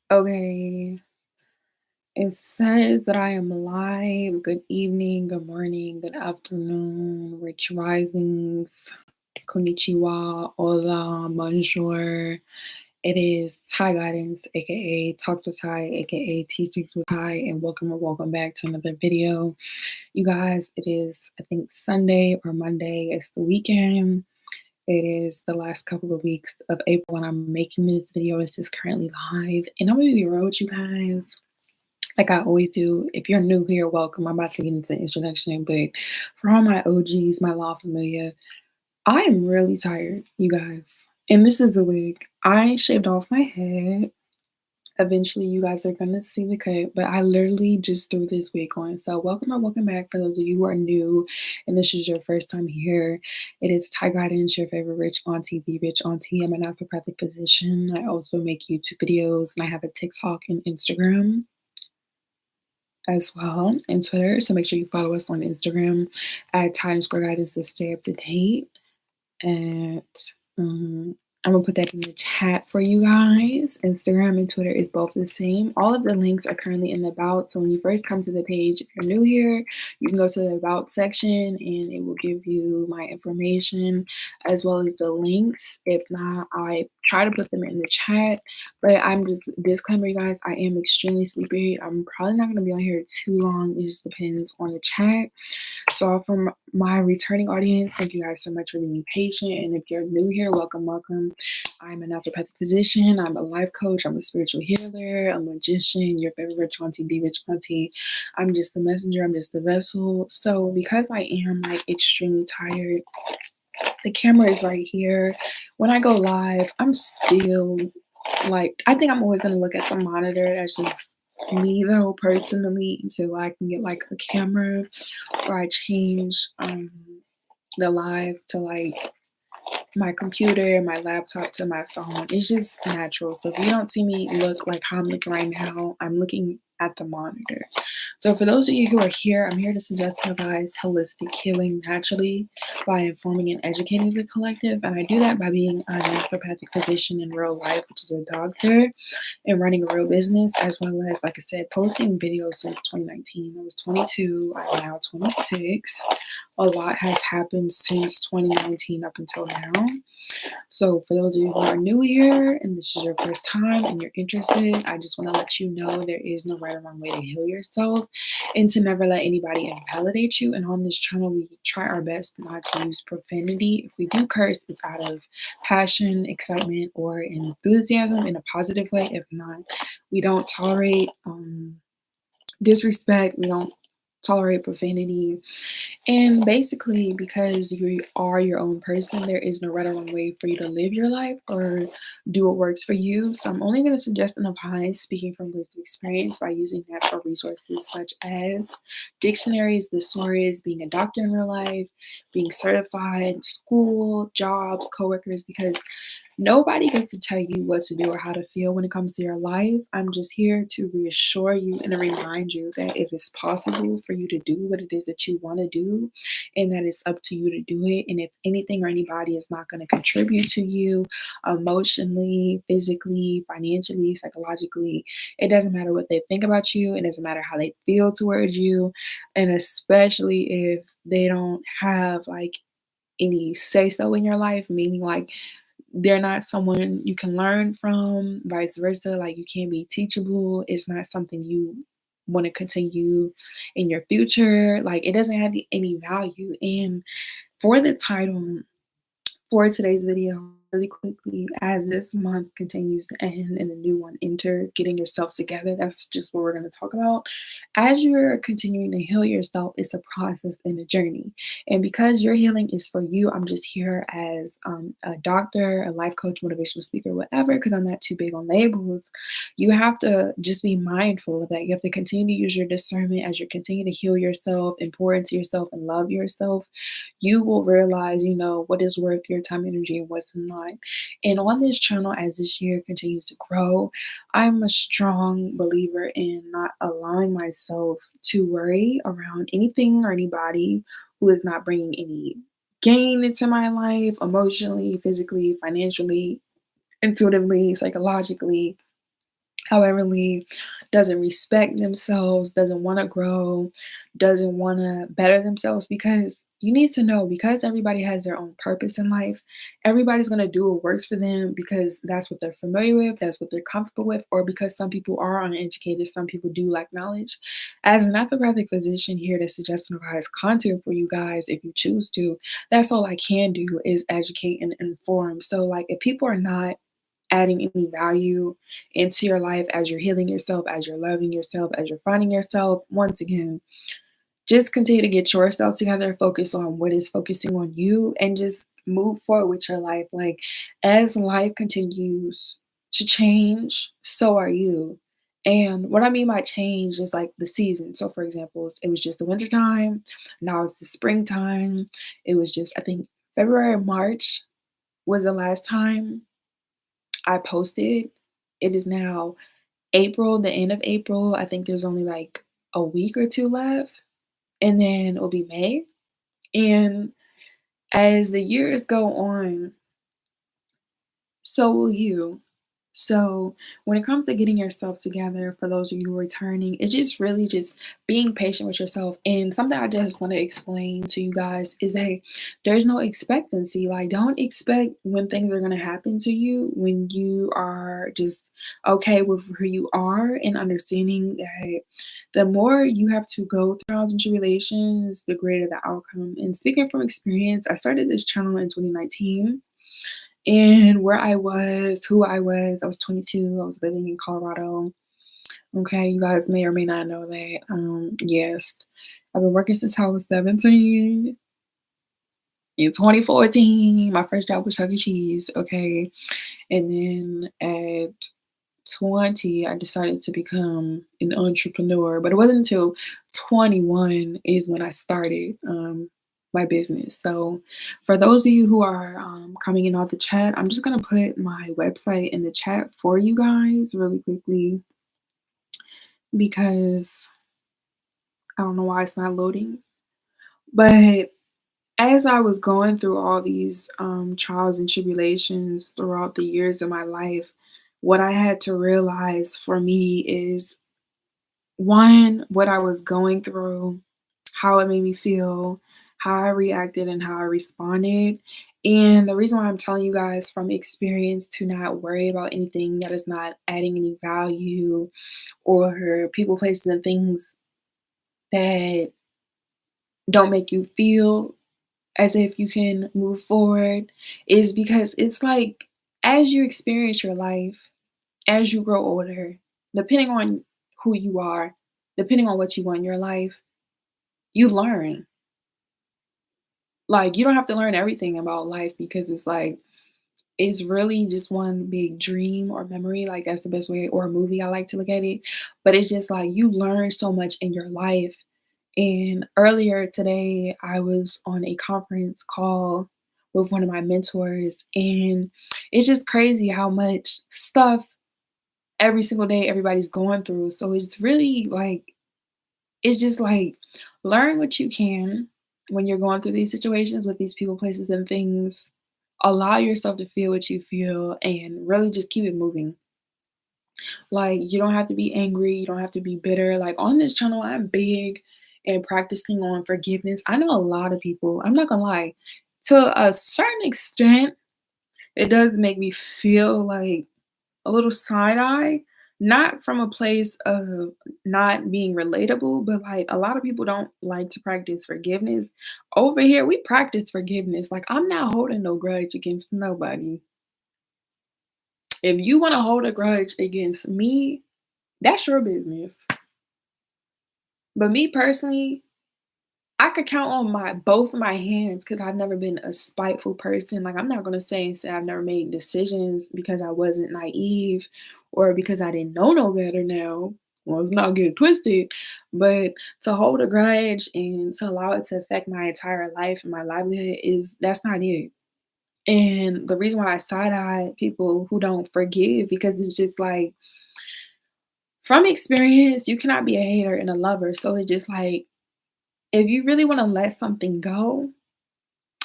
Okay, it says that I am live. Good evening, good morning, good afternoon, rich risings, konnichiwa, hola, bonjour. It is Thai Guidance, aka Talks with Thai, aka Teachings with Thai, and welcome or welcome back to another video. You guys, it is, I think, Sunday or Monday. It's the weekend. It is the last couple of weeks of April when I'm making this video. This is currently live, and I'm gonna be real with you guys. Like I always do, if you're new here, welcome. I'm about to get into the introduction, but for all my OGs, my law familia, I am really tired, you guys. And this is the wig. I shaved off my head. Eventually, you guys are gonna see the cut, but I literally just threw this wig on. So, welcome or welcome back for those of you who are new and this is your first time here. It is Thai Guidance, your favorite rich auntie, the rich auntie. I'm a naturopathic physician. I also make YouTube videos and I have a TikTok and Instagram as well and Twitter. So make sure you follow us on Instagram at Times Square Guidance to stay up to date. And I'm gonna put that in the chat for you guys. Instagram and Twitter is both the same. All of the links are currently in the about. So when you first come to the page, if you're new here, you can go to the about section and it will give you my information as well as the links. If not, I try to put them in the chat. But I'm just disclaimer, you guys, I am extremely sleepy. I'm probably not gonna be on here too long. It just depends on the chat. So from my returning audience, thank you guys so much for being patient. And if you're new here, welcome, welcome. I'm a naturopathic physician. I'm a life coach. I'm a spiritual healer, a magician, your favorite rich auntie, the rich auntie. I'm just the messenger. I'm just the vessel. So because I am like extremely tired, the camera is right here. When I go live, I'm still like, I think I'm always gonna look at the monitor. That's just me though, personally, until I can get like a camera or I change the live to like my computer, my laptop to my phone. It's just natural. So if you don't see me look like how I'm looking right now, I'm looking at the monitor. So for those of you who are here, I'm here to suggest and advise holistic healing naturally by informing and educating the collective. And I do that by being a naturopathic physician in real life, which is a doctor, and running a real business, as well as, like I said, posting videos since 2019. I was 22, I'm now 26. A lot has happened since 2019 up until now. So, for those of you who are new here and this is your first time and you're interested, I just want to let you know there is no right or wrong way to heal yourself and to never let anybody invalidate you. And on this channel, we try our best not to use profanity. If we do curse, it's out of passion, excitement, or enthusiasm in a positive way. If not, we don't tolerate disrespect, we don't tolerate profanity, and basically, because you are your own person, there is no right or wrong way for you to live your life or do what works for you. So I'm only going to suggest and advise, speaking from lived experience, by using natural resources such as dictionaries, thesaurus, being a doctor in real life, being certified, school, jobs, coworkers, because nobody gets to tell you what to do or how to feel when it comes to your life. I'm just here to reassure you and to remind you that it is possible for you to do what it is that you want to do and that it's up to you to do it. And if anything or anybody is not going to contribute to you emotionally, physically, financially, psychologically, it doesn't matter what they think about you. It doesn't matter how they feel towards you. And especially if they don't have like any say so in your life, meaning like they're not someone you can learn from, vice versa. Like you can't be teachable. It's not something you want to continue in your future. Like it doesn't have any value. And for the title, for today's video, really quickly, as this month continues to end and a new one enters, getting yourself together, that's just what we're going to talk about. As you're continuing to heal yourself, it's a process and a journey. And because your healing is for you, I'm just here as a doctor, a life coach, motivational speaker, whatever, because I'm not too big on labels. You have to just be mindful of that. You have to continue to use your discernment as you continue to heal yourself and pour into yourself and love yourself. You will realize, what is worth your time, energy, and what's not. And on this channel, as this year continues to grow, I'm a strong believer in not allowing myself to worry around anything or anybody who is not bringing any gain into my life, emotionally, physically, financially, intuitively, psychologically. howeverly, doesn't respect themselves, doesn't want to grow, doesn't want to better themselves because you need to know because everybody has their own purpose in life. Everybody's going to do what works for them because that's what they're familiar with, that's what they're comfortable with, or because some people are uneducated, some people do lack knowledge. As an naturopathic physician here to suggest and advise content for you guys if you choose to, that's all I can do is educate and inform. So, like, if people are not adding any value into your life as you're healing yourself, as you're loving yourself, as you're finding yourself, once again, just continue to get yourself together, focus on what is focusing on you, and just move forward with your life. Like, as life continues to change, so are you. And what I mean by change is like the season. So, for example, it was just the winter time, now it's the springtime. It was just, I think, February, March was the last time I posted. It is now April, the end of April. I think there's only like a week or two left, and then it'll be May. And as the years go on, so will you. So, when it comes to getting yourself together, for those of you who are returning, it's just really just being patient with yourself. And something I just want to explain to you guys is that there's no expectancy. Like, don't expect when things are going to happen to you when you are just okay with who you are and understanding that the more you have to go through trials and tribulations, the greater the outcome. And speaking from experience, I started this channel in 2019 and where I was, who I was 22, I was living in Colorado. Okay, you guys may or may not know that. Yes, I've been working since I was 17. In 2014, my first job was Chuck E. Cheese. Okay, and then at 20, I decided to become an entrepreneur, but it wasn't until 21 is when I started my business. So, for those of you who are coming in off the chat, I'm just going to put my website in the chat for you guys really quickly because I don't know why it's not loading. But as I was going through all these trials and tribulations throughout the years of my life, what I had to realize for me is one, what I was going through, how it made me feel, how I reacted, and how I responded. And the reason why I'm telling you guys from experience to not worry about anything that is not adding any value or people, places, and things that don't make you feel as if you can move forward is because it's like as you experience your life, as you grow older, depending on who you are, depending on what you want in your life, you learn. Like, you don't have to learn everything about life because it's like, it's really just one big dream or memory. Like, that's the best way, or a movie I like to look at it. But it's just like you learn so much in your life. And earlier today, I was on a conference call with one of my mentors, and it's just crazy how much stuff every single day everybody's going through. So it's really like, it's just like learn what you can when you're going through these situations with these people, places, and things. Allow yourself to feel what you feel and really just keep it moving. Like, you don't have to be angry, you don't have to be bitter. Like, on this channel, I'm big and practicing on forgiveness. I know a lot of people, I'm not gonna lie, to a certain extent, it does make me feel like a little side eye, not from a place of not being relatable, but like a lot of people don't like to practice forgiveness. Over here, we practice forgiveness. Like, I'm not holding no grudge against nobody. If you want to hold a grudge against me, that's your business. But me personally, I could count on my both of my hands because I've never been a spiteful person. Like, I'm not gonna say I've never made decisions because I wasn't naive or because I didn't know no better now. Well, let's not get it twisted. But to hold a grudge and to allow it to affect my entire life and my livelihood is that's not it. And the reason why I side eye people who don't forgive because it's just like from experience, you cannot be a hater and a lover. So it's just like if you really want to let something go,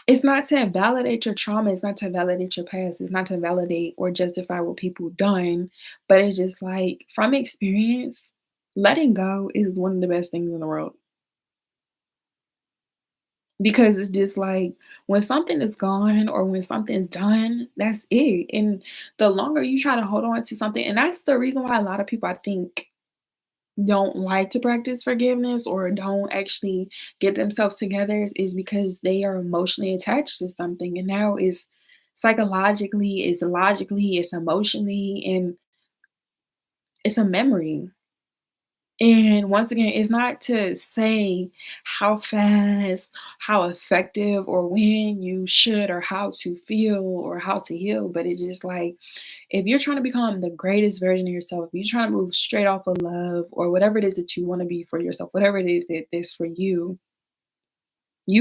It's not to invalidate your trauma, it's not to validate your past, it's not to validate or justify what people done, but it's just like, from experience, letting go is one of the best things in the world. Because it's just like, when something is gone or when something's done, that's it, and the longer you try to hold on to something, and that's the reason why a lot of people, I think, don't like to practice forgiveness or don't actually get themselves together is because they are emotionally attached to something, and now it's psychologically, it's logically, it's emotionally, and it's a memory. And once again, it's not to say how fast, how effective, or when you should, or how to feel, or how to heal, but it's just like, if you're trying to become the greatest version of yourself, if you're trying to move straight off of love or whatever it is that you want to be for yourself, whatever it is that is for you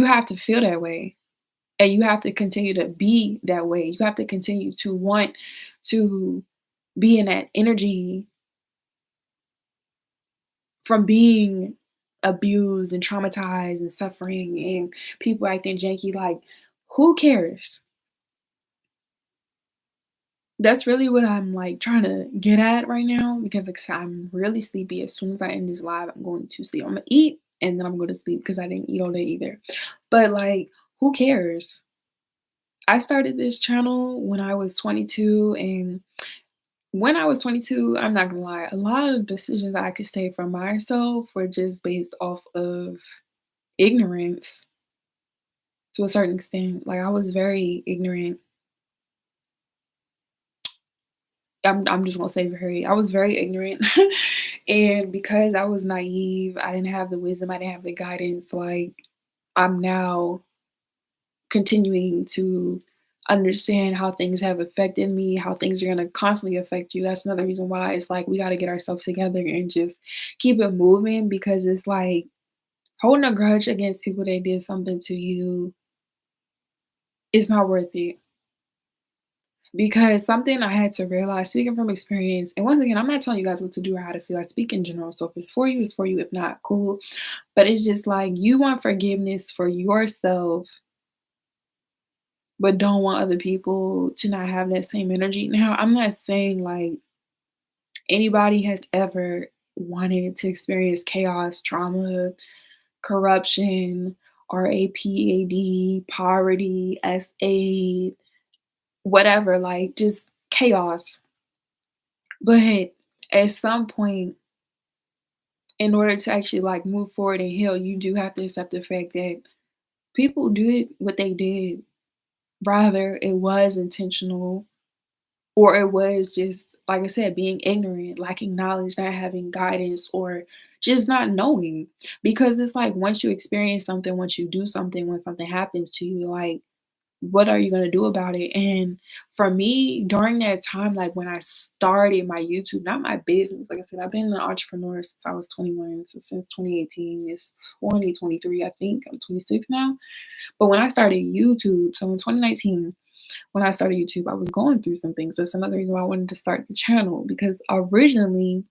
have to feel that way. And you have to continue to be that way. You have to continue to want to be in that energy from being abused and traumatized and suffering and people acting janky. Like, who cares? That's really what I'm, like, trying to get at right now because, like I said, I'm really sleepy. As soon as I end this live, I'm going to sleep. Imma eat, and then I'm going to sleep because I didn't eat all day either. But, like, who cares? I started this channel when I was 22, and when I was 22, I'm not gonna lie, a lot of decisions I could say for myself were just based off of ignorance to a certain extent. Like, I was very ignorant. I'm just gonna say very I was very ignorant, and because I was naive, I didn't have the wisdom, I didn't have the guidance, like, I'm now continuing to understand how things have affected me, how things are gonna constantly affect you. That's another reason why it's like we gotta get ourselves together and just keep it moving because it's like holding a grudge against people that did something to you is not worth it. Because something I had to realize, speaking from experience, and once again, I'm not telling you guys what to do or how to feel. I speak in general. So if it's for you, it's for you. If not, cool. But it's just like you want forgiveness for yourself, but don't want other people to not have that same energy. Now, I'm not saying like anybody has ever wanted to experience chaos, trauma, corruption, RAPAD, poverty, SA, whatever, like just chaos. But at some point, in order to actually like move forward and heal, you do have to accept the fact that people did what they did. Rather, it was intentional or it was just, like I said, being ignorant, lacking knowledge, not having guidance, or just not knowing. Because it's like once you experience something, once you do something, when something happens to you, like what are you gonna do about it? And for me, during that time, like when I started my YouTube, not my business, like I said, I've been an entrepreneur since I was 21. So since 2018, it's 2023, I think. I'm 26 now. But when I started YouTube, so in 2019, when I started YouTube, I was going through some things. That's another reason why I wanted to start the channel because originally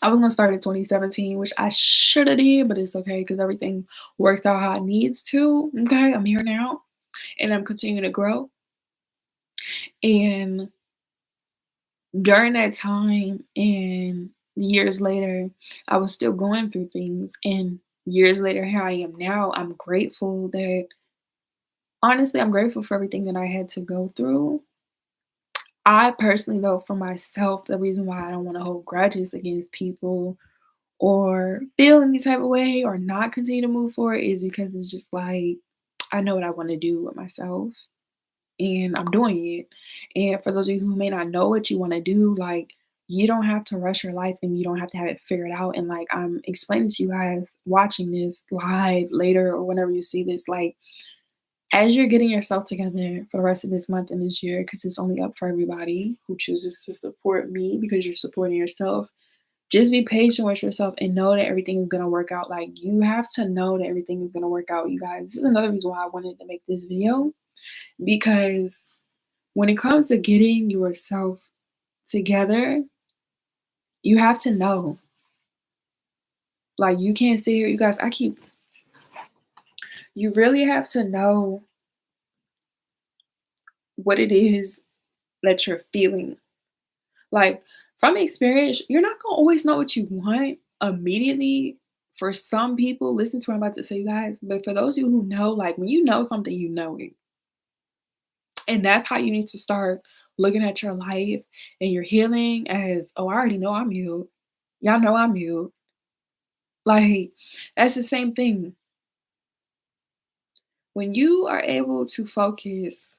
I was gonna start in 2017, which I should have did, but it's okay because everything works out how it needs to. Okay, I'm here now and I'm continuing to grow. And during that time and years later, I was still going through things. And years later, here I am now. I'm grateful that, honestly, I'm grateful for everything that I had to go through. I personally know for myself, the reason why I don't want to hold grudges against people or feel any type of way or not continue to move forward is because it's just like I know what I want to do with myself and I'm doing it. And for those of you who may not know what you want to do, like you don't have to rush your life and you don't have to have it figured out. And like I'm explaining to you guys watching this live later or whenever you see this, like as you're getting yourself together for the rest of this month and this year, because it's only up for everybody who chooses to support me because you're supporting yourself. Just be patient with yourself and know that everything is gonna work out. Like you have to know that everything is gonna work out, you guys. This is another reason why I wanted to make this video because when it comes to getting yourself together, you have to know. Like you can't sit here, you guys. You really have to know what it is that you're feeling. Like, from experience, you're not gonna always know what you want immediately. For some people, listen to what I'm about to say, you guys, but for those of you who know, like, when you know something, you know it. And that's how you need to start looking at your life and your healing as, "Oh, I already know I'm healed. Y'all know I'm healed." Like, that's the same thing. When you are able to focus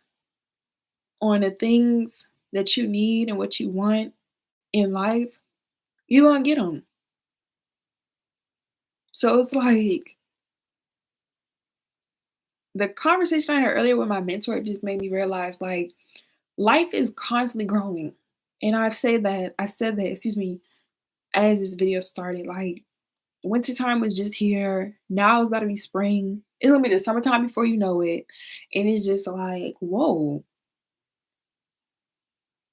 on the things that you need and what you want in life, you're gonna get them. So it's like the conversation I had earlier with my mentor just made me realize, like, life is constantly growing. And I said that, excuse me, as this video started, like, wintertime was just here. Now it's about to be spring. It's gonna be the summertime before you know it. And it's just like, whoa.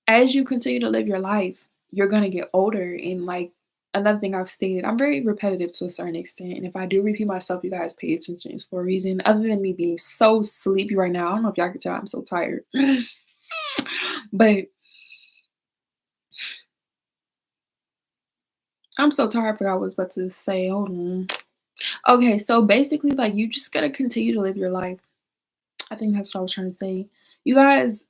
As you continue to live your life, you're gonna get older. And like another thing I've stated, I'm very repetitive to a certain extent. And if I do repeat myself, you guys pay attention. It's for a reason. Other than me being so sleepy right now. I don't know if y'all can tell I'm so tired. But I'm so tired, I forgot what I was about to say. Hold on. Okay, so basically, like, you just gotta continue to live your life. I think that's what I was trying to say. You guys,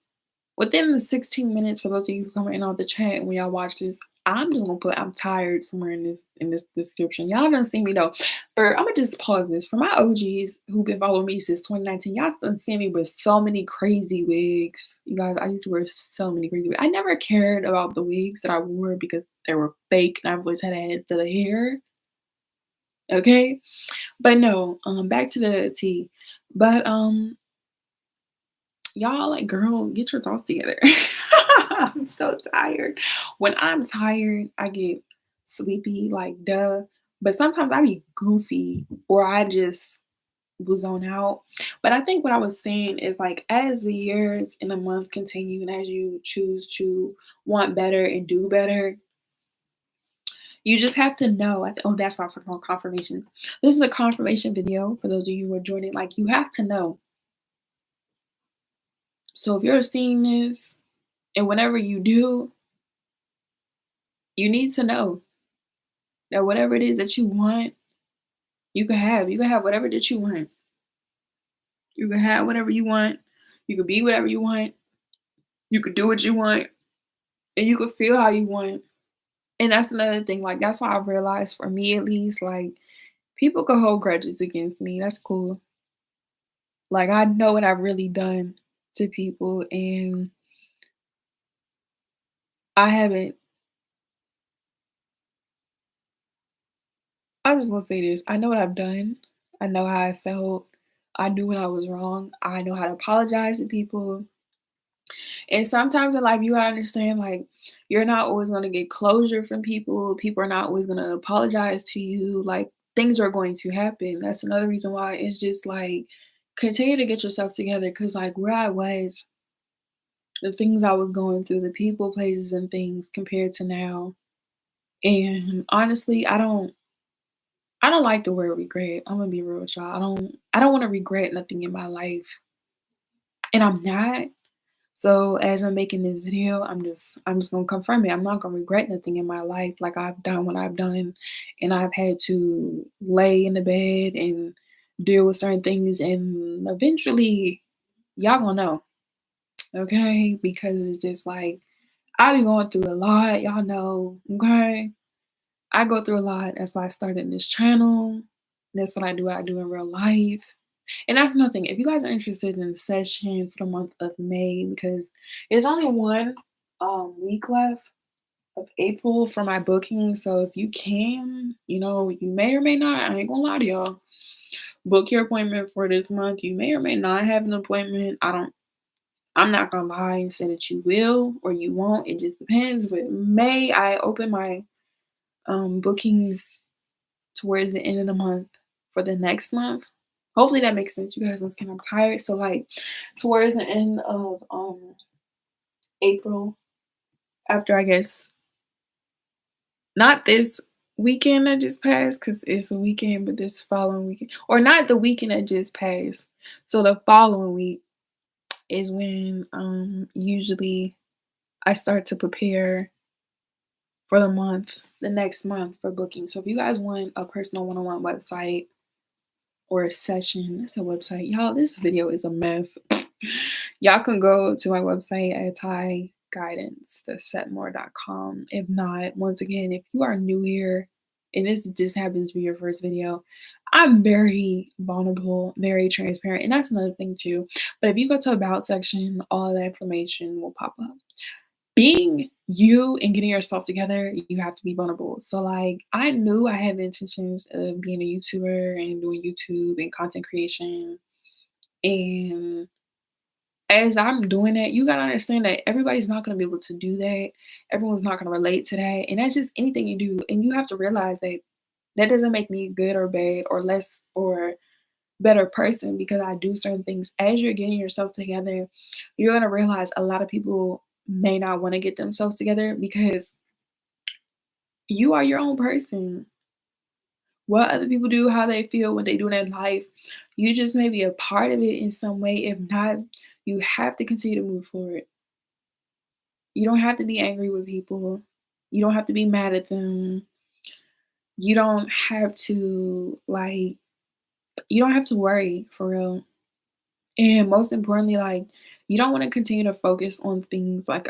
within the 16 minutes, for those of you who come in on the chat when y'all watch this, I'm just gonna put "I'm tired" somewhere in this description. Y'all done see me though. Or I'm gonna just pause this. For my OGs who've been following me since 2019, y'all done seen me with so many crazy wigs. You guys, I used to wear so many crazy wigs. I never cared about the wigs that I wore because they were fake and I've always had a head full of hair. Okay. But no, back to the tea. But y'all, like, girl, get your thoughts together. I'm so tired. When I'm tired, I get sleepy, like, duh. But sometimes I be goofy or I just will zone out. But I think what I was saying is, like, as the years and the month continue and as you choose to want better and do better, you just have to know. Oh, that's what I was talking about, confirmation. This is a confirmation video for those of you who are joining. Like, you have to know. So if you're seeing this and whenever you do, you need to know that whatever it is that you want, you can have. You can have whatever that you want. You can have whatever you want. You can be whatever you want. You can do what you want. And you can feel how you want. And that's another thing. Like, that's why I've realized, for me at least, like, people could hold grudges against me. That's cool. Like, I know what I've really done to people. And I haven't, I'm just gonna say this. I know what I've done. I know how I felt. I knew when I was wrong. I know how to apologize to people. And sometimes in life, you gotta understand, like, you're not always gonna get closure from people. People are not always gonna apologize to you. Like, things are going to happen. That's another reason why it's just like, continue to get yourself together. Cause like where I was, the things I was going through, the people, places, and things compared to now. And honestly, I don't like the word regret. I'm gonna be real with y'all. I don't want to regret nothing in my life. And I'm not. So as I'm making this video, I'm just gonna confirm it. I'm not gonna regret nothing in my life. Like, I've done what I've done, and I've had to lay in the bed and deal with certain things, and eventually y'all gonna know, okay? Because it's just like, I be going through a lot, y'all know, okay? I go through a lot. That's why I started this channel. That's what I do in real life. And that's nothing. If you guys are interested in the session for the month of May, because there's only one week left of April for my booking. So if you can, you may or may not, I ain't gonna lie to y'all, book your appointment for this month. You may or may not have an appointment. I'm not gonna lie and say that you will or you won't. It just depends. But May, I open my bookings towards the end of the month for the next month. Hopefully that makes sense. You guys understand I'm tired. So like towards the end of April, after, I guess, not this weekend that just passed, because it's a weekend, but this following weekend. Or not the weekend that just passed. So the following week, is when usually I start to prepare for the next month for booking. So if you guys want a personal one-on-one website or a session, it's a website. Y'all, this video is a mess. Y'all can go to my website at ThaiGuidance.setmore.com. If not, once again, if you are new here and this just happens to be your first video, I'm very vulnerable, very transparent, and that's another thing too. But if you go to About section, all that information will pop up. Being you and getting yourself together, you have to be vulnerable. So, like, I knew I had the intentions of being a YouTuber and doing YouTube and content creation. And as I'm doing that, you gotta understand that everybody's not gonna be able to do that. Everyone's not gonna relate to that. And that's just anything you do. And you have to realize that that doesn't make me good or bad or less or better person because I do certain things. As you're getting yourself together, you're gonna realize a lot of people may not want to get themselves together because you are your own person. What other people do, how they feel, what they do in their life, you just may be a part of it in some way. If not, you have to continue to move forward. You don't have to be angry with people. You don't have to be mad at them. You don't have to you don't have to worry for real. And most importantly, like you don't want to continue to focus on things like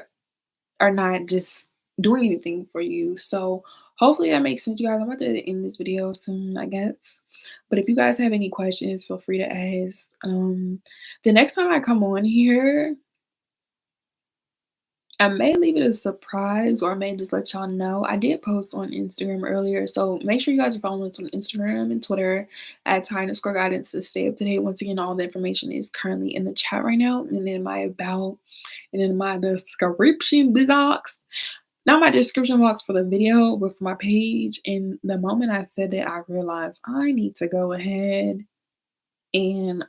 are not just doing anything for you. So hopefully that makes sense, you guys. I'm about to end this video soon, I guess. But if you guys have any questions, feel free to ask. The next time I come on here, I may leave it a surprise or I may just let y'all know. I did post on Instagram earlier, so make sure you guys are following us on Instagram and Twitter at Thai_Guidance to stay up to date. Once again, all the information is currently in the chat right now and in my about and in my description box. Not my description box for the video, but for my page. And the moment I said that, I realized I need to go ahead and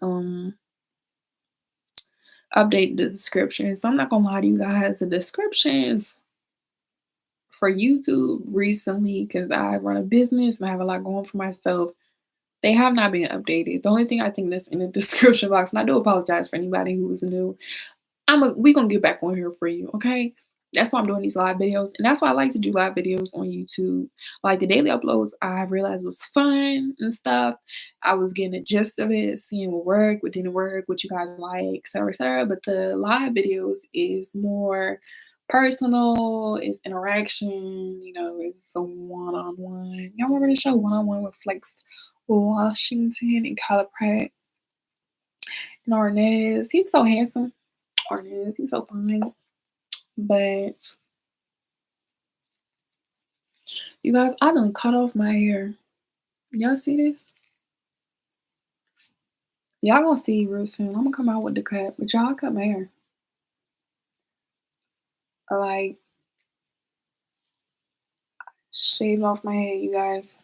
update the description. So I'm not gonna lie to you guys, the descriptions for YouTube recently, because I run a business and I have a lot going for myself, they have not been updated. The only thing I think that's in the description box, and I do apologize for anybody who was new, we gonna get back on here for you, okay? That's why I'm doing these live videos, and that's why I like to do live videos on YouTube. Like the daily uploads, I realized was fun and stuff. I was getting the gist of it, seeing what worked, what didn't work, what you guys like, etc., etc. But the live videos is more personal, it's interaction, it's a one-on-one. Y'all remember the show One-on-One with Flex Washington and Kyla Pratt and Arnez? He was so handsome. Arnez, he was so fine. But you guys, I done cut off my hair. Y'all see this? Y'all gonna see real soon. I'm gonna come out with the cut, but y'all cut my hair. I like shaved off my head, you guys.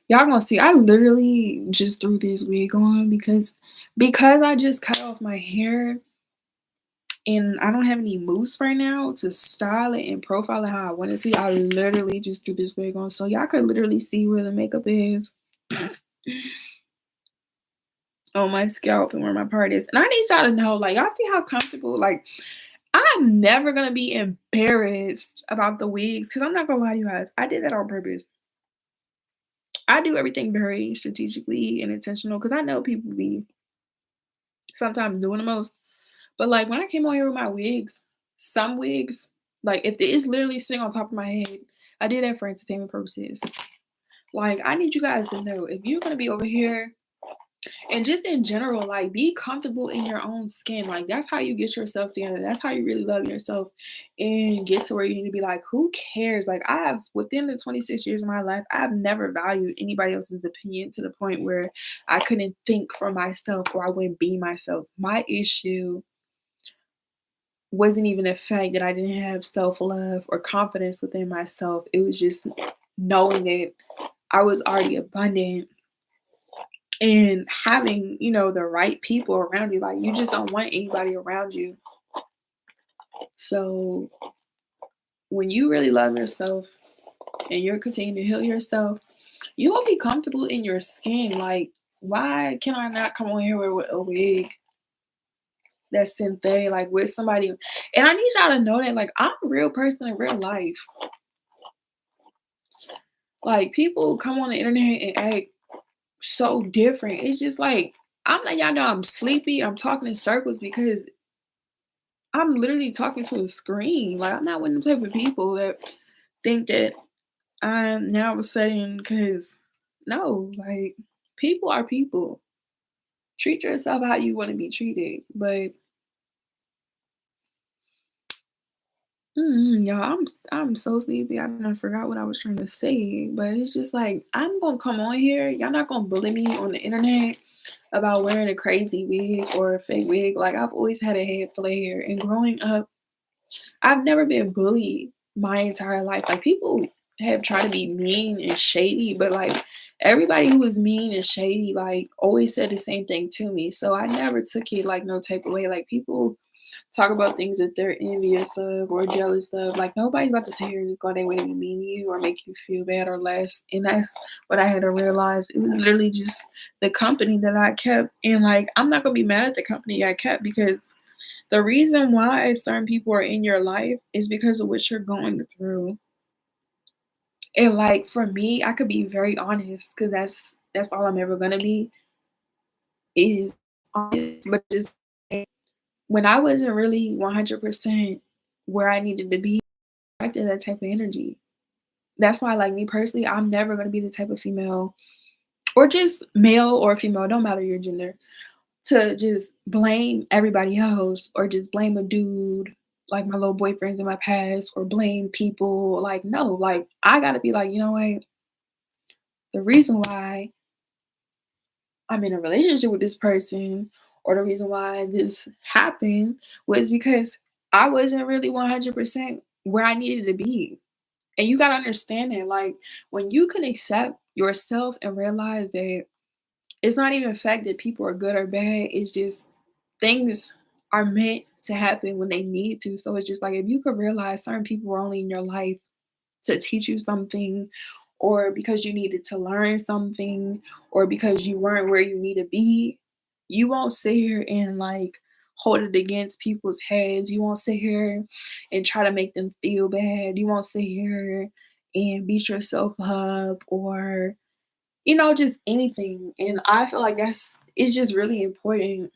Y'all gonna see. I literally just threw this wig on because I just cut off my hair and I don't have any mousse right now to style it and profile it how I want it to. I literally just threw this wig on, so y'all could literally see where the makeup is on my scalp and where my part is. And I need y'all to know, like, y'all see how comfortable, like, I'm never gonna be embarrassed about the wigs because I'm not gonna lie to you guys. I did that on purpose. I do everything very strategically and intentional because I know people be sometimes doing the most. But like when I came on here with my wigs, some wigs, like if it's literally sitting on top of my head, I did that for entertainment purposes. Like I need you guys to know if you're gonna be over here and just in general, like be comfortable in your own skin. Like that's how you get yourself together. That's how you really love yourself and get to where you need to be like, who cares? Like I've within the 26 years of my life, I've never valued anybody else's opinion to the point where I couldn't think for myself or I wouldn't be myself. My issue wasn't even the fact that I didn't have self-love or confidence within myself. It was just knowing that I was already abundant and having, the right people around you. Like you just don't want anybody around you. So when you really love yourself and you're continuing to heal yourself, you will be comfortable in your skin. Like, why can I not come on here with a wig? that's synthetic, like with somebody. And I need y'all to know that like I'm a real person in real life. Like people come on the internet and act so different. It's just like I'm letting y'all know I'm sleepy. I'm talking in circles because I'm literally talking to a screen. Like I'm not one of the type of people that think that I'm now all of a sudden because no, like people are people. Treat yourself how you want to be treated. But y'all, I'm so sleepy. I done forgot what I was trying to say. But it's just like I'm gonna come on here. Y'all not gonna bully me on the internet about wearing a crazy wig or a fake wig. Like I've always had a head full of hair, and growing up, I've never been bullied my entire life. Like people have tried to be mean and shady, but like everybody who was mean and shady, like always said the same thing to me. So I never took it like no type of way. Like people talk about things that they're envious of or jealous of. Like nobody's about to sit here and just go their way to be mean to you or make you feel bad or less. And that's what I had to realize. It was literally just the company that I kept. And like I'm not gonna be mad at the company I kept because the reason why certain people are in your life is because of what you're going through. And like for me, I could be very honest because that's all I'm ever gonna be is honest, but just when I wasn't really 100% where I needed to be, I did that type of energy. That's why, like me personally, I'm never gonna be the type of female or just male or female, don't matter your gender, to just blame everybody else or just blame a dude like my little boyfriends in my past or blame people. Like, no, like I gotta be like, you know what? The reason why I'm in a relationship with this person or the reason why this happened was because I wasn't really 100% where I needed to be. And you gotta understand that, like, when you can accept yourself and realize that it's not even the fact that people are good or bad, it's just things are meant to happen when they need to. So it's just like if you could realize certain people are only in your life to teach you something, or because you needed to learn something, or because you weren't where you need to be, you won't sit here and like hold it against people's heads. You won't sit here and try to make them feel bad. You won't sit here and beat yourself up or just anything. And I feel like it's just really important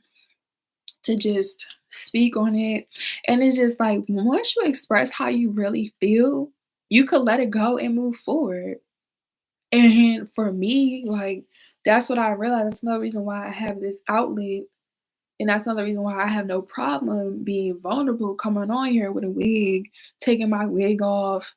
to just speak on it. And it's just like once you express how you really feel, you could let it go and move forward. And for me, like that's what I realized. That's another reason why I have this outlet. And that's another reason why I have no problem being vulnerable, coming on here with a wig, taking my wig off.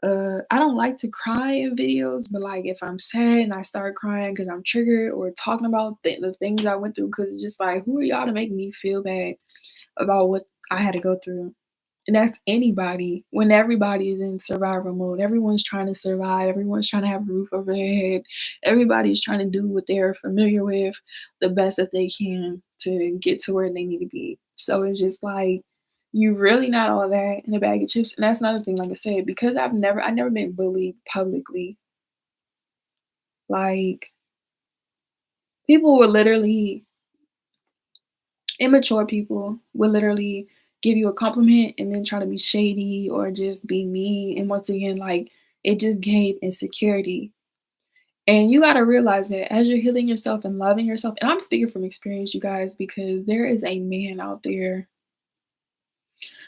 I don't like to cry in videos, but like if I'm sad and I start crying because I'm triggered or talking about the things I went through, because it's just like, who are y'all to make me feel bad about what I had to go through? And that's anybody when everybody is in survival mode. Everyone's trying to survive. Everyone's trying to have a roof over their head. Everybody's trying to do what they're familiar with the best that they can to get to where they need to be. So it's just like you really not all that in a bag of chips. And that's another thing, like I said, because I never been bullied publicly. Like people would literally immature people will literally give you a compliment and then try to be shady or just be mean. And once again, like it just gave insecurity. And you got to realize that as you're healing yourself and loving yourself, and I'm speaking from experience, you guys, because there is a man out there.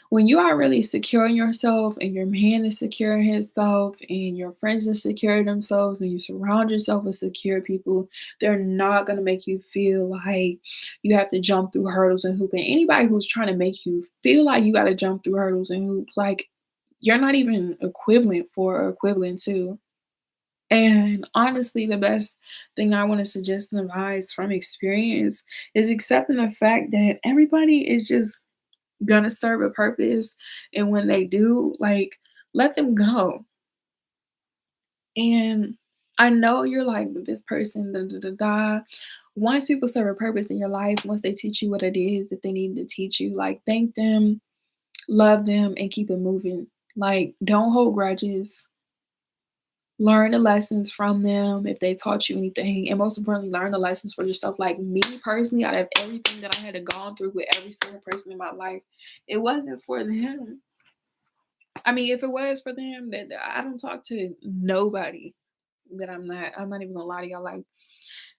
When you are really secure in yourself and your man is secure in himself and your friends are secure in themselves and you surround yourself with secure people, they're not gonna make you feel like you have to jump through hurdles and hoop. And anybody who's trying to make you feel like you gotta jump through hurdles and hoops, like you're not even equivalent for or equivalent to. And honestly, the best thing I want to suggest and advise from experience is accepting the fact that everybody is just gonna serve a purpose, and when they do, like, let them go. And I know you're like, "But this person, da da da da." Once people serve a purpose in your life, once they teach you what it is that they need to teach you, like, thank them, love them, and keep it moving. Like, don't hold grudges. learn the lessons from them if they taught you anything, and most importantly, learn the lessons for yourself. Like me personally, out of everything that I had to gone through with every single person in my life, it wasn't for them. I mean, if it was for them, then I don't talk to nobody that I'm not even gonna lie to y'all. Like,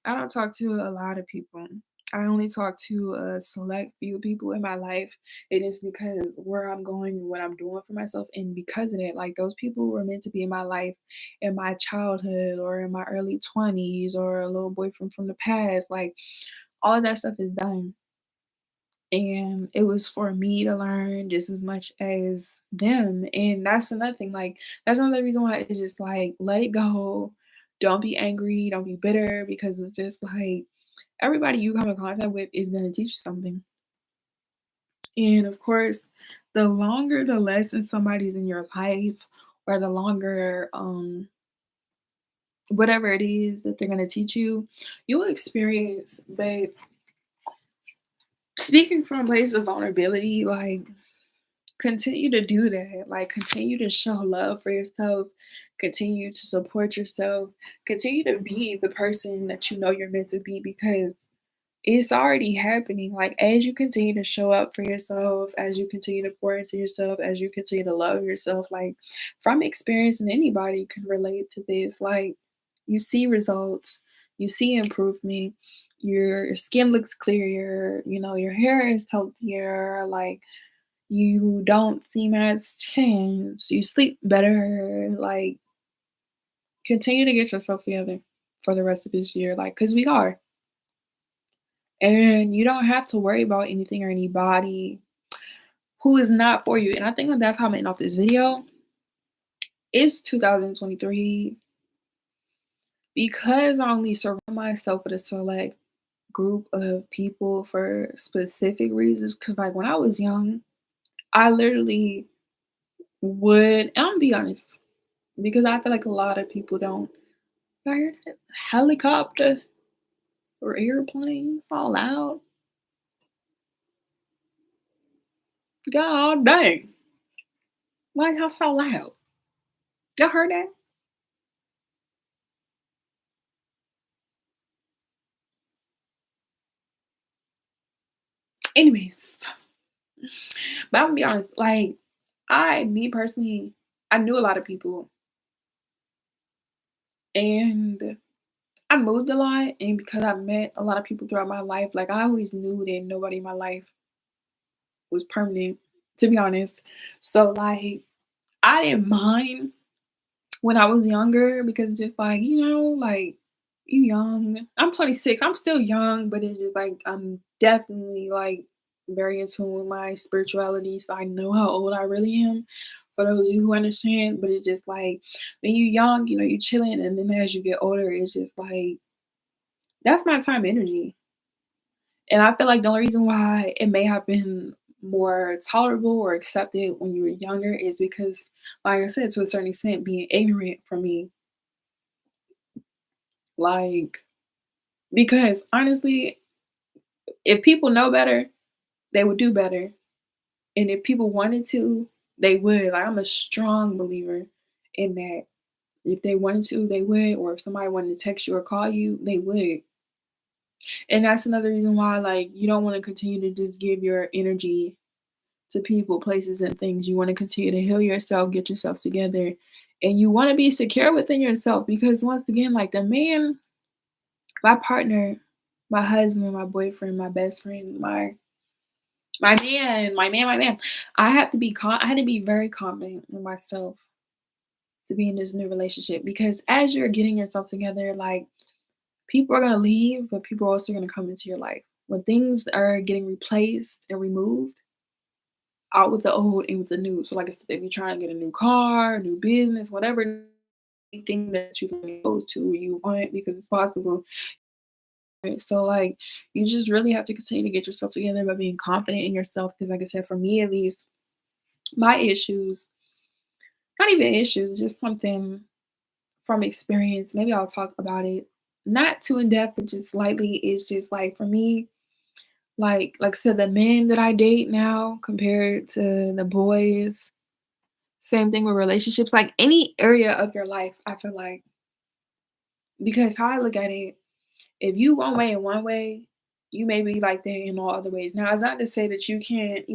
I don't talk to a lot of people. I only talk to a select few people in my life. And it's because where I'm going and what I'm doing for myself. And because of that, like those people were meant to be in my life in my childhood or in my early 20s or a little boyfriend from the past. Like all of that stuff is done. And it was for me to learn just as much as them. And that's another thing. Like, that's another reason why it's just like, let it go. Don't be angry. Don't be bitter because it's just like everybody you come in contact with is going to teach you something. And of course, the longer the lesson somebody's in your life, or the longer whatever it is that they're going to teach you, you'll experience. But speaking from a place of vulnerability, like continue to do that. Like continue to show love for yourself, continue to support yourself, continue to be the person that you know you're meant to be because it's already happening. Like as you continue to show up for yourself, as you continue to pour into yourself, as you continue to love yourself, like from experience, and anybody can relate to this, like you see results, you see improvement, your skin looks clearer, your hair is healthier, like you don't seem as tense, you sleep better, like continue to get yourself together for the rest of this year, like because we are. And you don't have to worry about anything or anybody who is not for you. And I think that that's how I'm ending off this video. It's 2023 because I only surround myself with a select group of people for specific reasons. Because, like, when I was young, I literally would, and I'm gonna be honest, because I feel like a lot of people don't. I hear that helicopter or airplanes all loud. God dang. Why y'all so loud? Y'all heard that? Anyways, but I'm gonna be honest, like me personally, I knew a lot of people and I moved a lot. And because I've met a lot of people throughout my life, like I always knew that nobody in my life was permanent, to be honest. So, like, I didn't mind when I was younger because just like, like you young. I'm 26. I'm still young, but it's just like I'm definitely like very in tune with my spirituality. So I know how old I really am. For those of you who understand, but it's just like when you young, you chilling, and then as you get older, it's just like that's not time energy. And I feel like the only reason why it may have been more tolerable or accepted when you were younger is because, like I said, to a certain extent, being ignorant for me. Like, because honestly, if people know better, they would do better. And if people wanted to, they would. Like, I'm a strong believer in that. If they wanted to, they would. Or if somebody wanted to text you or call you, they would. And that's another reason why, like, you don't want to continue to just give your energy to people, places, and things. You want to continue to heal yourself, get yourself together, and you want to be secure within yourself because, once again, like the man, my partner, my husband, my boyfriend, my best friend, my man. I had to be very confident in myself to be in this new relationship because as you're getting yourself together, like people are gonna leave, but people are also gonna come into your life. When things are getting replaced and removed, out with the old, in with the new. So, like I said, if you're trying to get a new car, new business, whatever thing that you can expose to, you want because it's possible. Right? So, like, you just really have to continue to get yourself together by being confident in yourself. Because, like I said, for me at least, my issues, not even issues, just something from experience. Maybe I'll talk about it. Not too in depth, but just slightly. It's just like for me, like I said, the men that I date now compared to the boys Same thing with relationships, like any area of your life, I feel like. Because how I look at it, if you one way in one way, you may be like that in all other ways. Now, it's not to say that you can't,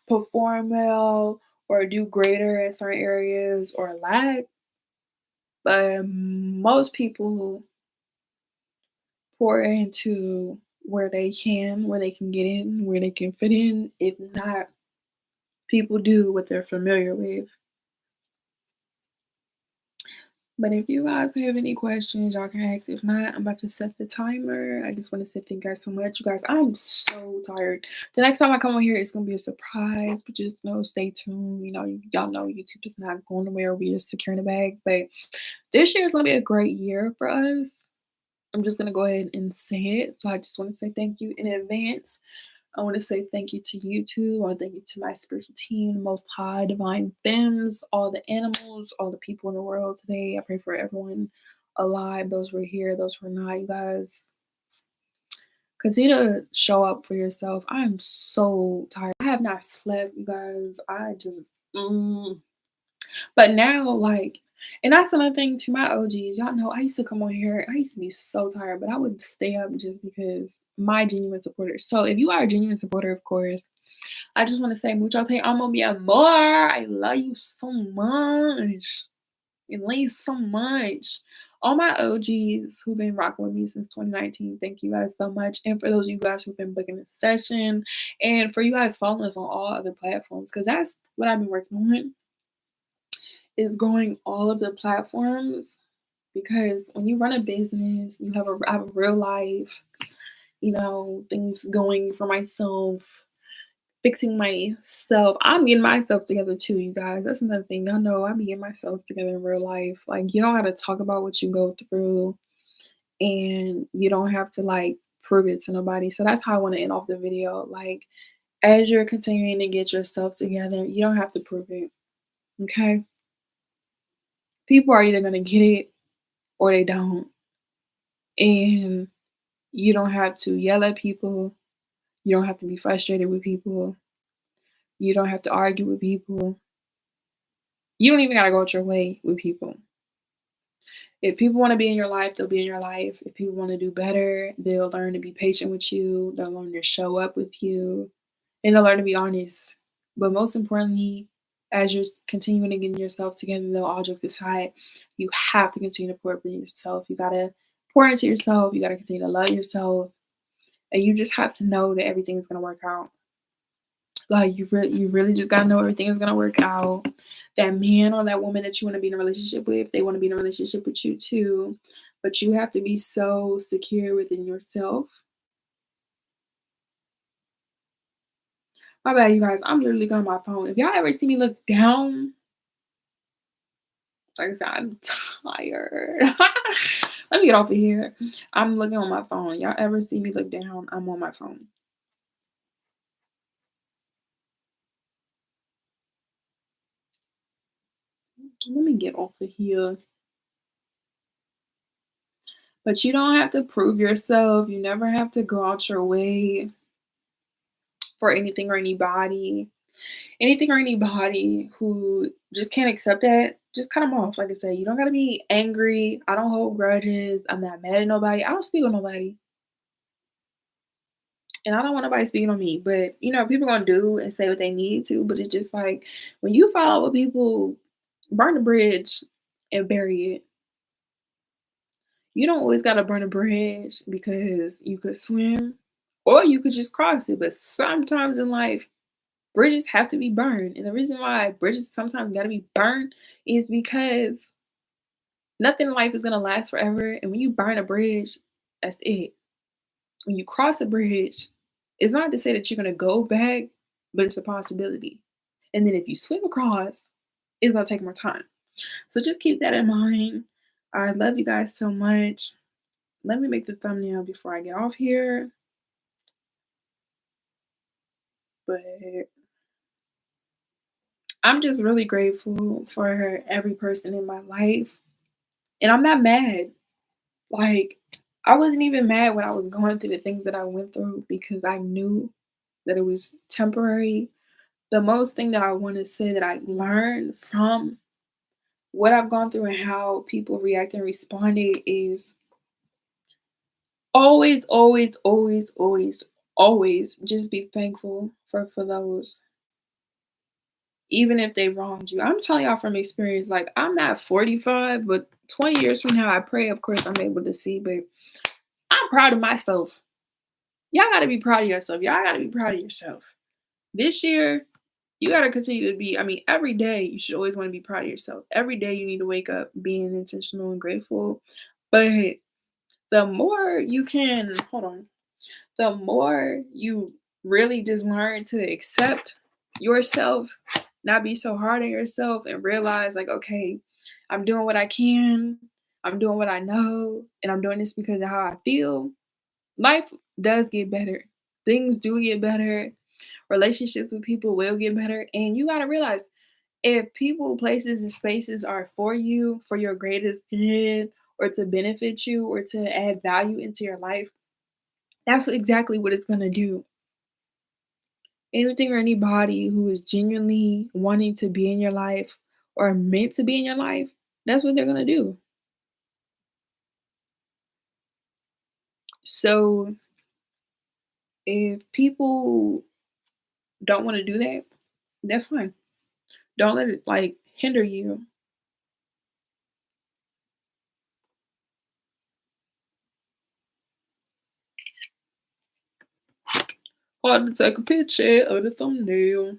perform well or do greater in certain areas or lack, but most people pour into where they can get in, where they can fit in. If not, people do what they're familiar with. But if you guys have any questions, y'all can ask. If not, I'm about to set the timer. I just want to say thank you guys so much. You guys, I'm so tired. The next time I come on here, it's gonna be a surprise, but just know, stay tuned. Y'all know YouTube is not going nowhere. We're just securing the bag. But this year is gonna be a great year for us. I'm just gonna go ahead and say it. So I just want to say thank you in advance. I want to say thank you to you too. I want to thank you to my spiritual team, the Most High, Divine Femmes, all the animals, all the people in the world today. I pray for everyone alive, those who are here, those who are not. You guys continue to show up for yourself. I am so tired. I have not slept, you guys. I just, but now, like, and that's another thing to my OGs. Y'all know I used to come on here. I used to be so tired, but I would stay up just because my genuine supporters. So if you are a genuine supporter, of course, I just want to say mucho te amo, mi amor. I love you so much. You love you so much. All my OGs who've been rocking with me since 2019, thank you guys so much. And for those of you guys who've been booking a session, and for you guys following us on all other platforms, because that's what I've been working on, is growing all of the platforms. Because when you run a business, I have a real life, things going for myself, fixing myself. I'm getting myself together too, you guys. That's another thing. Y'all know I'm getting myself together in real life. Like, you don't have to talk about what you go through, and you don't have to like prove it to nobody. So that's how I want to end off the video. Like, as you're continuing to get yourself together, you don't have to prove it. Okay? People are either gonna get it or they don't. And you don't have to yell at people. You don't have to be frustrated with people. You don't have to argue with people. You don't even gotta go out your way with people. If people want to be in your life, they'll be in your life. If people want to do better, they'll learn to be patient with you. They'll learn to show up with you, and they'll learn to be honest. But most importantly, as you're continuing to get yourself together, though, all jokes aside, you have to continue to pour into yourself. You gotta pour into yourself. You gotta continue to love yourself, and you just have to know that everything is gonna work out. Like, you really just gotta know everything is gonna work out. That man or that woman that you want to be in a relationship with, they want to be in a relationship with you too. But you have to be so secure within yourself. My bad, you guys. I'm literally on my phone. If y'all ever see me look down, like I said, I'm tired. Let me get off of here. I'm looking on my phone. Y'all ever see me look down? I'm on my phone. Let me get off of here. But you don't have to prove yourself. You never have to go out your way for anything or anybody. Anything or anybody who just can't accept that, just cut them off. Like I said, you don't gotta be angry. I don't hold grudges. I'm not mad at nobody. I don't speak on nobody. And I don't want nobody speaking on me. But people gonna do and say what they need to. But it's just like when you fall out with people, burn the bridge and bury it. You don't always gotta burn a bridge because you could swim or you could just cross it. But sometimes in life, bridges have to be burned. And the reason why bridges sometimes gotta be burned is because nothing in life is gonna last forever. And when you burn a bridge, that's it. When you cross a bridge, it's not to say that you're gonna go back, but it's a possibility. And then if you swim across, it's gonna take more time. So just keep that in mind. I love you guys so much. Let me make the thumbnail before I get off here. But I'm just really grateful for every person in my life. And I'm not mad. Like, I wasn't even mad when I was going through the things that I went through because I knew that it was temporary. The most thing that I want to say that I learned from what I've gone through and how people react and responded is always, always, always, always, always just be thankful for those, even if they wronged you. I'm telling y'all from experience, like I'm not 45, but 20 years from now, I pray, of course, I'm able to see, but I'm proud of myself. Y'all gotta be proud of yourself. Y'all gotta be proud of yourself. This year, you gotta continue to be, I mean, every day you should always want to be proud of yourself. Every day you need to wake up being intentional and grateful. But the more you can, hold on, the more you really just learn to accept yourself, not be so hard on yourself, and realize, like, okay, I'm doing what I can, I'm doing what I know, and I'm doing this because of how I feel. Life does get better. Things do get better. Relationships with people will get better. And you got to realize if people, places, and spaces are for you, for your greatest good, or to benefit you, or to add value into your life, that's exactly what it's going to do. Anything or anybody who is genuinely wanting to be in your life or meant to be in your life, that's what they're going to do. So if people don't want to do that, that's fine. Don't let it like hinder you. Hard to take a picture of the thumbnail.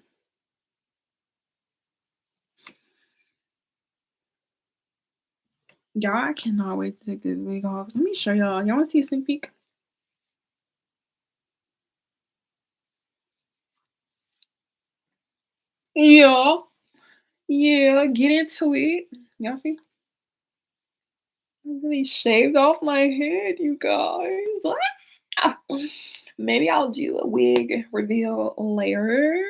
Y'all, I cannot wait to take this wig off. Let me show y'all. Y'all want to see a sneak peek? Yeah. Yeah, get into it. Y'all see? I really shaved off my head, you guys. Ah! Maybe I'll do a wig reveal later.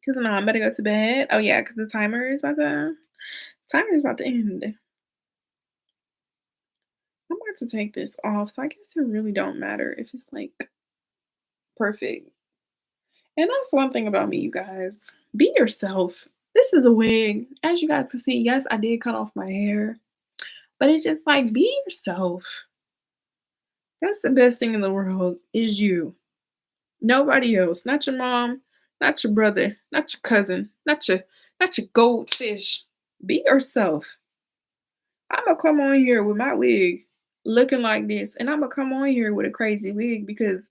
Cause now I'm about to go to bed. Oh yeah, cause the timer is about to end. I'm about to take this off, so I guess it really don't matter if it's like perfect. And that's one thing about me, you guys. Be yourself. This is a wig. As you guys can see, yes, I did cut off my hair, but it's just like be yourself. That's the best thing in the world is you. Nobody else. Not your mom, not your brother, not your cousin, not your goldfish. Be yourself. I'm gonna come on here with my wig looking like this, and I'm gonna come on here with a crazy wig because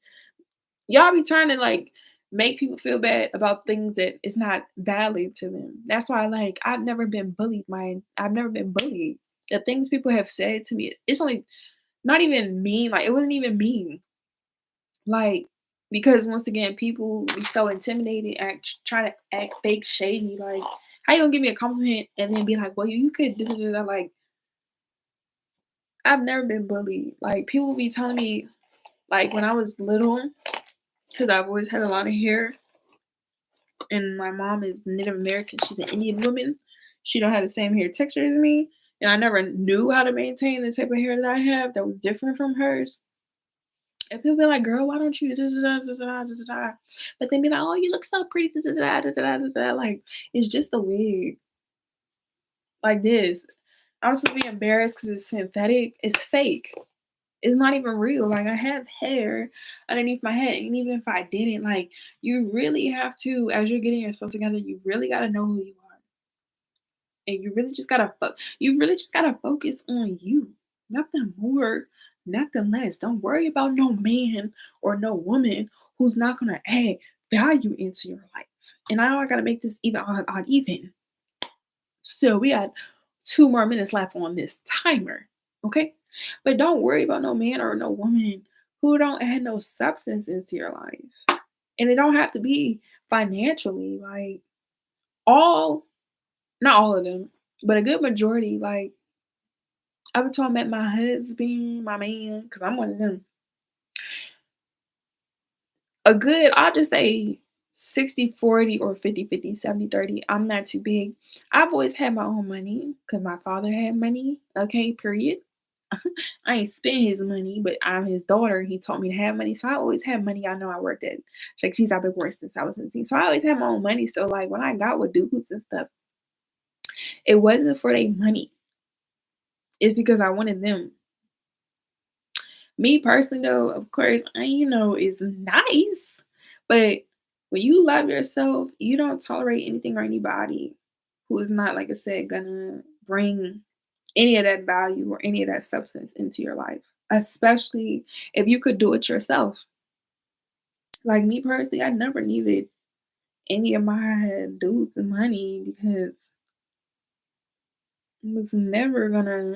y'all be trying to like make people feel bad about things that is not valid to them. That's why like I've never been bullied. The things people have said to me, it's only not even mean, like it wasn't even mean. Like because once again, people be so intimidated, trying to act fake shady. Like, how you gonna give me a compliment and then be like, "Well, you could," da, da, da, da," like I've never been bullied. Like people be telling me, like when I was little, because I've always had a lot of hair, and my mom is Native American. She's an Indian woman. She don't have the same hair texture as me, and I never knew how to maintain the type of hair that I have that was different from hers. And people be like, "Girl, why don't you?" Da, da, da, da, da, da, da, da. But then be like, "Oh, you look so pretty." Da, da, da, da, da, da, da. Like it's just a wig, like this. I'm supposed to be embarrassed because it's synthetic. It's fake. It's not even real. Like I have hair underneath my head, and even if I didn't, like you really have to, as you're getting yourself together, you really gotta know who you are, and you really just gotta focus on you, nothing more, nothing less. Don't worry about no man or no woman who's not gonna add value into your life. And now I gotta make this even odd even. So we got 2 more minutes left on this timer. Okay. But don't worry about no man or no woman who don't add no substance into your life. And it don't have to be financially. Like all, not all of them, but a good majority. Like up until I met my husband, my man, because I'm one of them. A good, I'll just say 60-40 or 50-50, 70-30. I'm not too big. I've always had my own money because my father had money. Okay, period. I ain't spend his money, but I'm his daughter. He taught me to have money. So I always had money. I know I worked at Chuck Cheese. I've been working since I was 17. So I always had my own money. So like when I got with dudes and stuff, it wasn't for their money. It's because I wanted them. Me personally though, of course, it's nice. But when you love yourself, you don't tolerate anything or anybody who is not, like I said, gonna bring any of that value or any of that substance into your life, especially if you could do it yourself. Like me personally, I never needed any of my dudes' money because it was never gonna,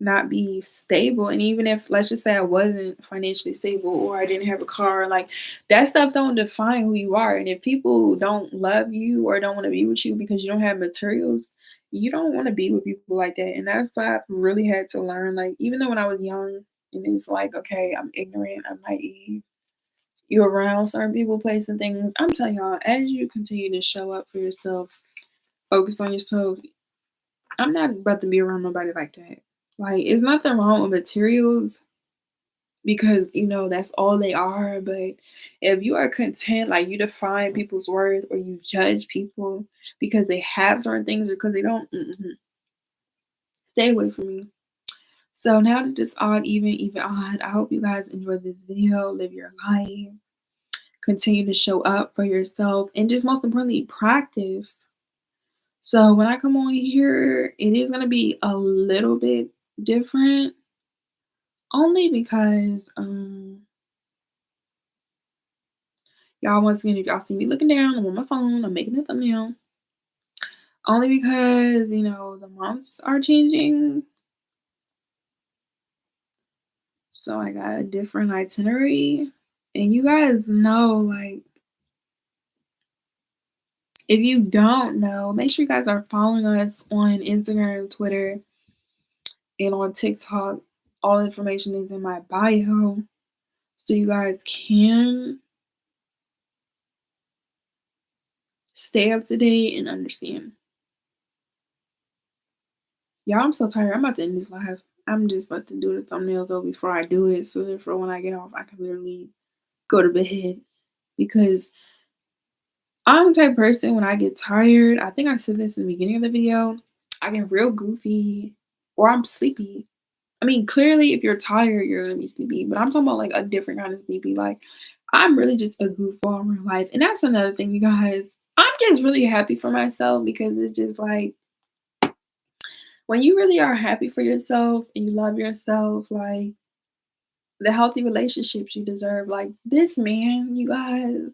not be stable. And even if, let's just say, I wasn't financially stable or I didn't have a car, like that stuff don't define who you are. And if people don't love you or don't want to be with you because you don't have materials, you don't want to be with people like that. And that's what I've really had to learn. Like, even though when I was young, and it's like, okay, I'm ignorant, I'm naive, you're around certain people, places, and things. I'm telling y'all, as you continue to show up for yourself, focus on yourself, I'm not about to be around nobody like that. Like, it's nothing wrong with materials because, that's all they are. But if you are content, like you define people's worth or you judge people because they have certain things or because they don't, stay away from me. So now that it's odd, even odd, I hope you guys enjoyed this video. Live your life, continue to show up for yourself, and just most importantly, practice. So when I come on here, it is gonna be a little bit different, only because y'all, once again, if y'all see me looking down, I'm on my phone, I'm making a thumbnail. Only because, the months are changing. So I got a different itinerary. And you guys know, like, if you don't know, make sure you guys are following us on Instagram, Twitter, and on TikTok. All information is in my bio. So you guys can stay up to date and understand. Y'all, I'm so tired. I'm about to end this live. I'm just about to do the thumbnail though before I do it. So therefore when I get off, I can literally go to bed. Because I'm the type of person when I get tired, I think I said this in the beginning of the video, I get real goofy or I'm sleepy. I mean, clearly if you're tired, you're gonna be sleepy, but I'm talking about like a different kind of sleepy. Like I'm really just a goofball in real life. And that's another thing, you guys. I'm just really happy for myself because it's just like when you really are happy for yourself and you love yourself, like the healthy relationships you deserve, like this man, you guys,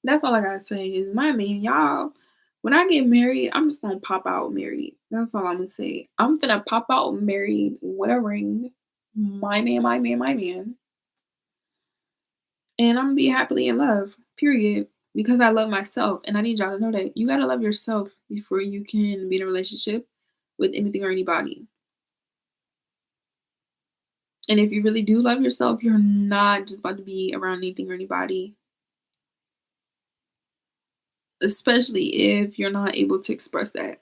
that's all I gotta say is my man, y'all. When I get married, I'm just gonna pop out married. That's all I'm gonna say. I'm gonna pop out married with a ring. My man, my man, my man. And I'm gonna be happily in love, period. Because I love myself. And I need y'all to know that you gotta love yourself before you can be in a relationship with anything or anybody. And if you really do love yourself, you're not just about to be around anything or anybody, especially if you're not able to express that.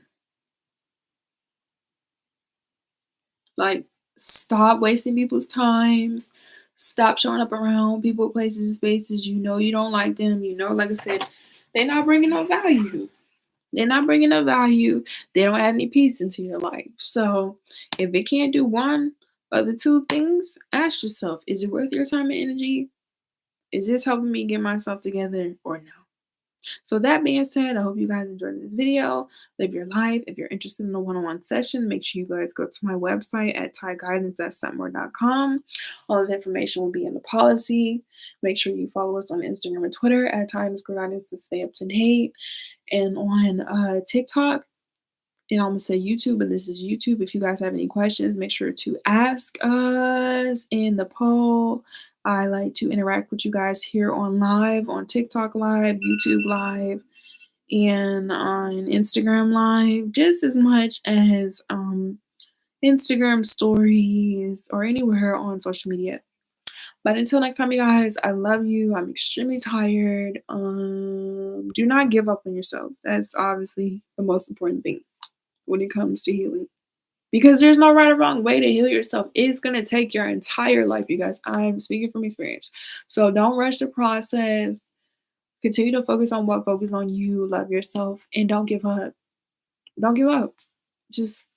Like, stop wasting people's times. Stop showing up around people, places, spaces. You don't like them. Like I said, they're not bringing no value. They're not bringing no value. They don't add any peace into your life. So if it can't do one of the two things, ask yourself, is it worth your time and energy? Is this helping me get myself together or no? So that being said, I hope you guys enjoyed this video. Live your life. If you're interested in a one-on-one session, make sure you guys go to my website at thaiguidance.setmore.com. All of the information will be in the policy. Make sure you follow us on Instagram and Twitter at Thai_guidance to stay up to date. And on TikTok, and I'm gonna say YouTube, but this is YouTube. If you guys have any questions, make sure to ask us in the poll. I like to interact with you guys here on live, on TikTok live, YouTube live, and on Instagram live, just as much as Instagram stories or anywhere on social media. But until next time, you guys, I love you. I'm extremely tired. Do not give up on yourself. That's obviously the most important thing when it comes to healing. because there's no right or wrong way to heal yourself. It's gonna take your entire life, you guys. I'm speaking from experience. So don't rush the process. Continue to focus on you, love yourself, and don't give up. Don't give up. Just